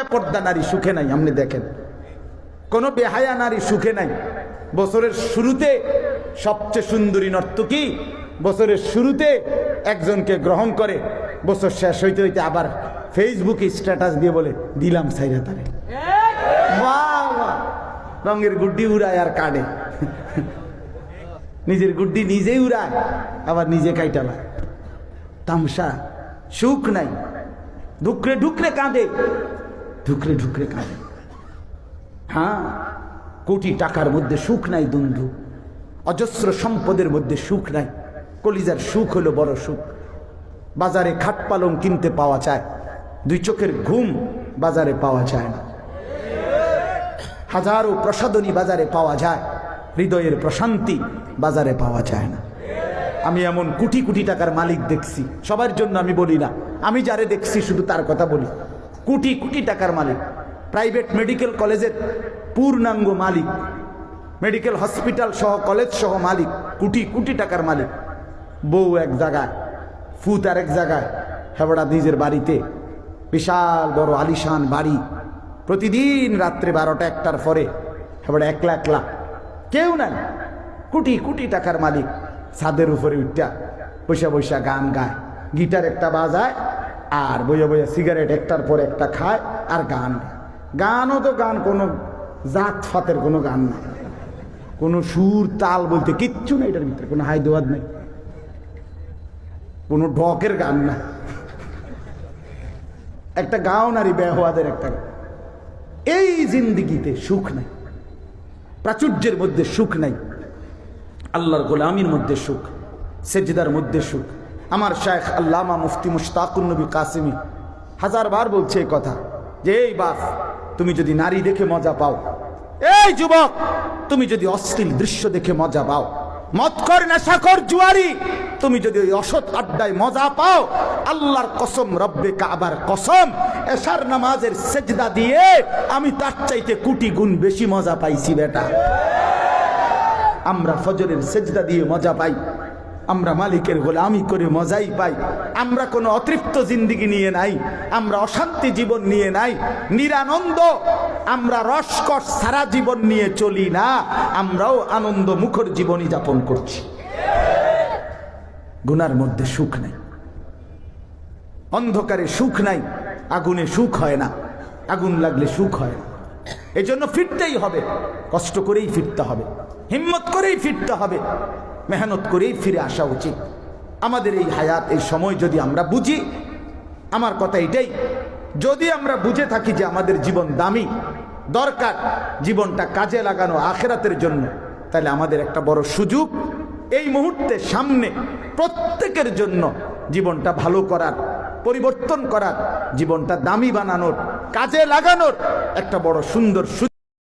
বেপর্দা নারী সুখে নাই। আপনি দেখেন কোনো বেহায়া নারী সুখে নাই। বছরের শুরুতে সবচেয়ে সুন্দরী নর্তকী বছরের শুরুতে একজনকে গ্রহণ করে, বছর শেষ হইতে হইতে আবার ফেসবুকে স্ট্যাটাস দিয়ে বলে দিলাম সাইরা তারে। বাহ বাহ, রঙের গুড্ডি উড়ায় আর কাটে, নিজের গুড্ডি নিজেই উড়ায় আবার নিজে কাইটালা। তামসা, সুখ নাই, ঢুকরে ঢুকরে কাঁদে, ঢুকরে ঢুকরে কাঁদে। হ্যাঁ, কোটি টাকার মধ্যে সুখ নাই বন্ধু, অজস্র সম্পদের মধ্যে সুখ নাই। কলিজার সুখ হলো বড় সুখ। বাজারে খাট পালং কিনতে পাওয়া যায়, দুই চোখের ঘুম বাজারে পাওয়া যায় না। হাজারো প্রসাদনী বাজারে পাওয়া যায়, হৃদয়ের প্রশান্তি বাজারে পাওয়া যায় না। আমি এমন কোটি কোটি টাকার মালিক দেখছি, সবার জন্য আমি বলি না, আমি যারে দেখছি শুধু তার কথা বলি। কোটি কোটি টাকার মালিক, প্রাইভেট মেডিকেল কলেজের পূর্ণাঙ্গ মালিক, মেডিকেল হসপিটাল সহ কলেজ সহ মালিক, কোটি কোটি টাকার মালিক। বউ এক জায়গায়, ফুত আর এক জায়গায়, হেবড়া নিজের বাড়িতে, বিশাল বড় আলিশান বাড়ি। প্রতিদিন রাত্রে 12টা 1টার পরে হেবড়া একলা একলা, কেউ নাই, কোটি কোটি টাকার মালিক। ছাদের উপরে উঠা বৈশা বৈশা গান গায়, গিটার একটা বাজায় আর বইয়া বইয়া সিগারেট একটার পর একটা খায় আর গান গায়। গানও তো গান, কোনো জাত ফাতের কোনো গান নাই, কোনো সুর তাল বলতে কিচ্ছু নেই এটার ভিতরে, কোনো হায়দোয়াদ নেই, কোনো ঢকের গান না, একটা গাও নারী বেহওয়াদের একটা। এই জিন্দিগিতে সুখ নাই, প্রাচুর্যের মধ্যে সুখ নাই, আল্লাহর গোলামির মধ্যে সুখ, সেজদার মধ্যে সুখ। আমার শায়েখ আল্লামা মুফতি মুশতাকুন নবী কাসেমি হাজারবার বলছে এই কথা যে এই বাপ, তুমি যদি নারী দেখে মজা পাও, এই যুবক তুমি যদি অশ্লীল দৃশ্য দেখে মজা পাও, মদখর নেশাখর জুয়ারি তুমি যদি ওই অসৎ আড্ডায় মজা পাও, আল্লাহর কসম, রব্বে কাবার কসম, এশার নামাজের সেজদা দিয়ে আমি তার চাইতে কোটি গুণ বেশি মজা পাইছি বেটা। আমরা ফজরের সেজদা দিয়ে মজা পাই, আমরা মালিকের গোলামি করে মজাই পাই। আমরা কোনো অতৃপ্ত জিন্দিগি নিয়ে নাই, আমরা অশান্তি জীবন নিয়ে নাই, নিরানন্দ, আমরা রসকস সারা জীবন নিয়ে চলি না, আমরাও আনন্দ মুখর জীবনই যাপন করছি। গুনার মধ্যে সুখ নাই, অন্ধকারে সুখ নাই, আগুনে সুখ হয় না, আগুন লাগলে সুখ হয় না। এই জন্য ফিরতেই হবে, কষ্ট করেই ফিরতে হবে, হিম্মত করেই ফিরতে হবে, মেহনত করেই ফিরে আসা উচিত। আমাদের এই হায়াত, এই সময় যদি আমরা বুঝি, আমার কথা এটাই, যদি আমরা বুঝে থাকি যে আমাদের জীবন দামি, দরকার জীবনটা কাজে লাগানো আখিরাতের জন্য, তাহলে আমাদের একটা বড় সুযোগ এই মুহূর্তে সামনে, প্রত্যেকের জন্য জীবনটা ভালো করার, পরিবর্তন করার, জীবনটা দামি বানানোর, কাজে লাগানোর একটা বড় সুন্দর সুযোগ।